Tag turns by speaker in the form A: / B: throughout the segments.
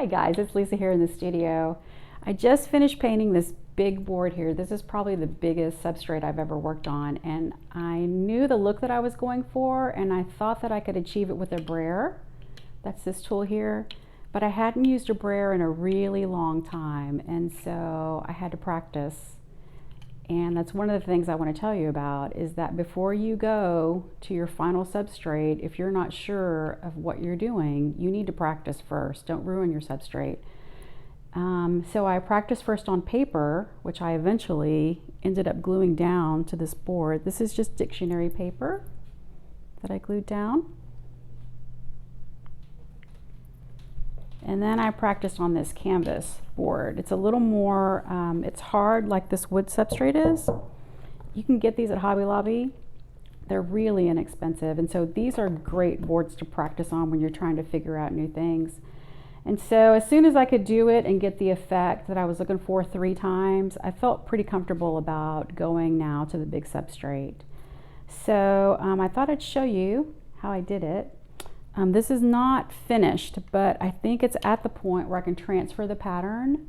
A: Hi guys, it's Lisa here in the studio. I just finished painting this big board here. This is probably the biggest substrate I've ever worked on, and I knew the look that I was going for, and I thought that I could achieve it with a brayer. That's this tool here, but I hadn't used a brayer in a really long time, and so I had to practice. And that's one of the things I want to tell you about, is that before you go to your final substrate, if you're not sure of what you're doing, you need to practice first. Don't ruin your substrate. So I practiced first on paper, which I eventually ended up gluing down to this board. This is just dictionary paper that I glued down. And then I practiced on this canvas board. It's a little more, it's hard like this wood substrate is. You can get these at Hobby Lobby. They're really inexpensive. And so these are great boards to practice on when you're trying to figure out new things. And so as soon as I could do it and get the effect that I was looking for 3 times, I felt pretty comfortable about going now to the big substrate. So I thought I'd show you how I did it. This is not finished, but I think it's at the point where I can transfer the pattern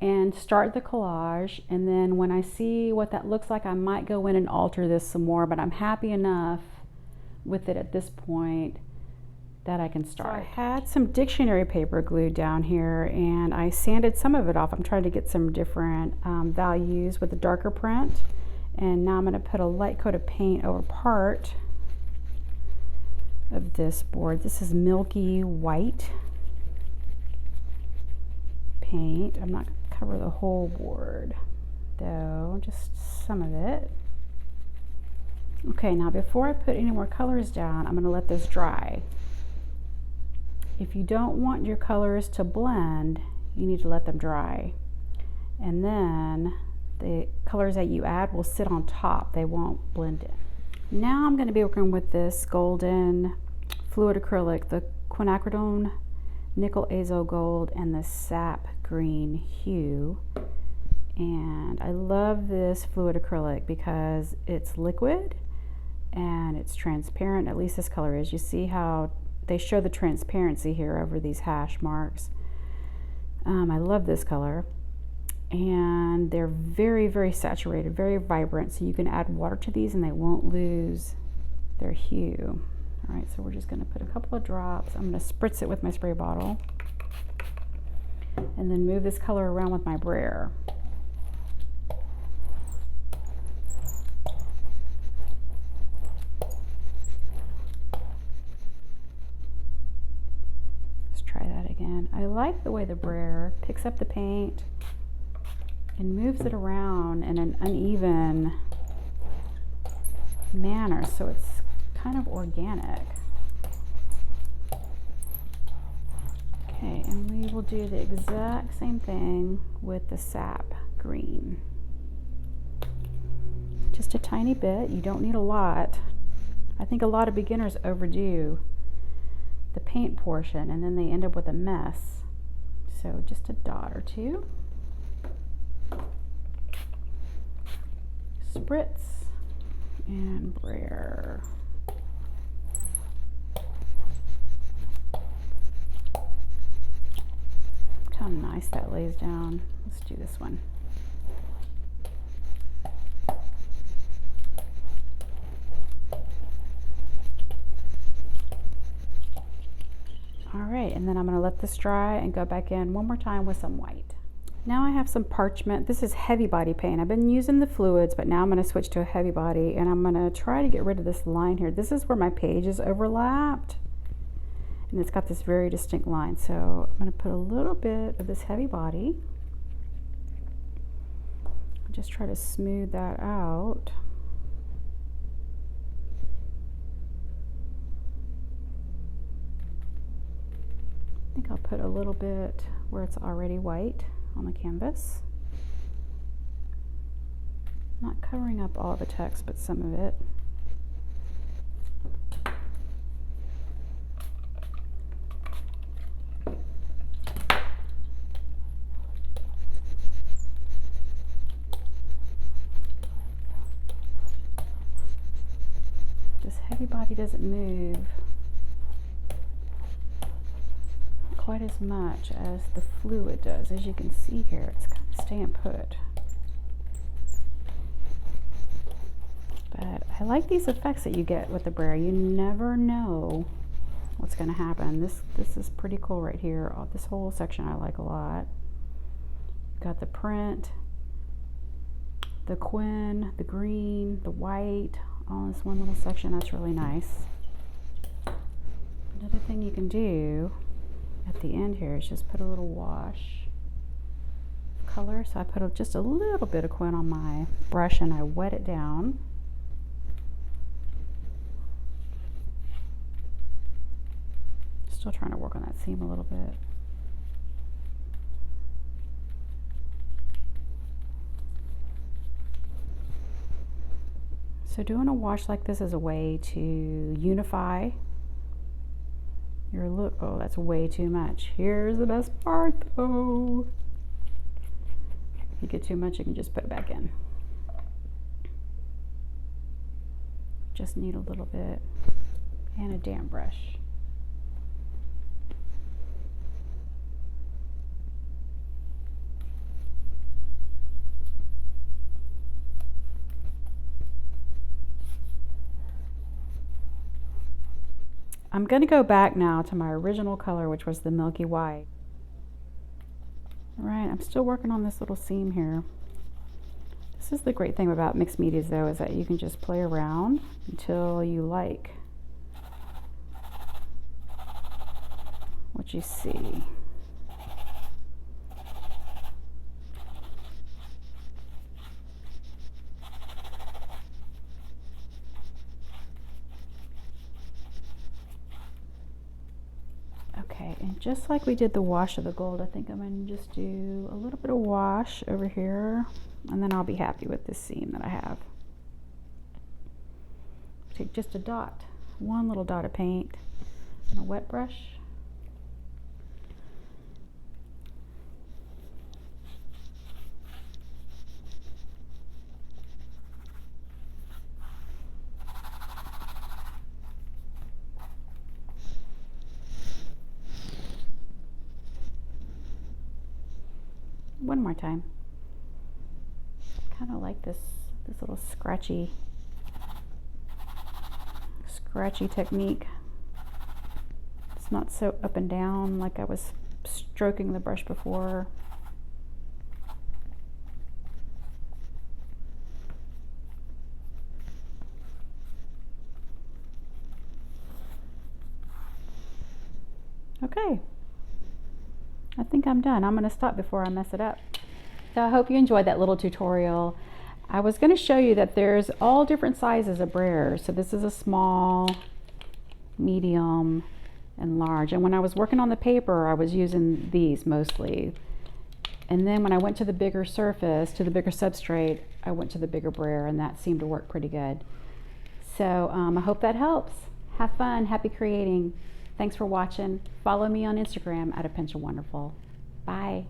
A: and start the collage. And then when I see what that looks like, I might go in and alter this some more, but I'm happy enough with it at this point that I can start. So I had some dictionary paper glued down here and I sanded some of it off. I'm trying to get some different values with a darker print. And now I'm going to put a light coat of paint over part of this board. This is milky white paint. I'm not going to cover the whole board though, just some of it. Okay, now before I put any more colors down, I'm going to let this dry. If you don't want your colors to blend, you need to let them dry. And then the colors that you add will sit on top. They won't blend in. Now I'm going to be working with this golden fluid acrylic, the quinacridone nickel azo gold and the sap green hue. And I love this fluid acrylic because it's liquid and it's transparent. At least this color is. You see how they show the transparency here over these hash marks. I love this color. And they're very, very saturated, very vibrant, so you can add water to these and they won't lose their hue. All right, so we're just going to put a couple of drops. I'm going to spritz it with my spray bottle and then move this color around with my brayer. Let's try that again. I like the way the brayer picks up the paint and moves it around in an uneven manner, so it's kind of organic. Okay, and we will do the exact same thing with the sap green. Just a tiny bit. You don't need a lot. I think a lot of beginners overdo the paint portion and then they end up with a mess. So just a dot or two. Spritz and brayer. Look how nice that lays down. Let's do this one. All right, and then I'm going to let this dry and go back in one more time with some white. Now I have some parchment. This is heavy body paint. I've been using the fluids, but now I'm going to switch to a heavy body and I'm going to try to get rid of this line here. This is where my page is overlapped and it's got this very distinct line. So I'm going to put a little bit of this heavy body. Just try to smooth that out. I think I'll put a little bit where it's already white on the canvas. Not covering up all the text, but some of it. This heavy body doesn't move quite as much as the fluid does. As you can see here, it's kind of staying put. But I like these effects that you get with the Brayer. You never know what's going to happen. This is pretty cool right here. This whole section I like a lot. Got the print, the Quinn, the green, the white, all in this one little section. That's really nice. Another thing you can do at the end here is just put a little wash color. So I put just a little bit of Quinn on my brush and I wet it down. Still trying to work on that seam a little bit. So doing a wash like this is a way to unify your look. Oh, that's way too much. Here's the best part though. If you get too much, you can just put it back in. Just need a little bit and a damp brush. I'm going to go back now to my original color, which was the milky white. All right, I'm still working on this little seam here. This is the great thing about mixed medias though, is that you can just play around until you like what you see. Okay, and just like we did the wash of the gold, I think I'm going to just do a little bit of wash over here, and then I'll be happy with this seam that I have. Take just a dot, one little dot of paint, and a wet brush. One more time. Kind of like this little scratchy technique. It's not so up and down like I was stroking the brush before. Okay. I think I'm done. I'm going to stop before I mess it up. So I hope you enjoyed that little tutorial. I was going to show you that there's all different sizes of Brayer. So this is a small, medium, and large. And when I was working on the paper, I was using these mostly. And then when I went to the bigger surface, to the bigger substrate, I went to the bigger Brayer, and that seemed to work pretty good. So I hope that helps. Have fun. Happy creating. Thanks for watching. Follow me on Instagram at @APinchOfWonderful. Bye.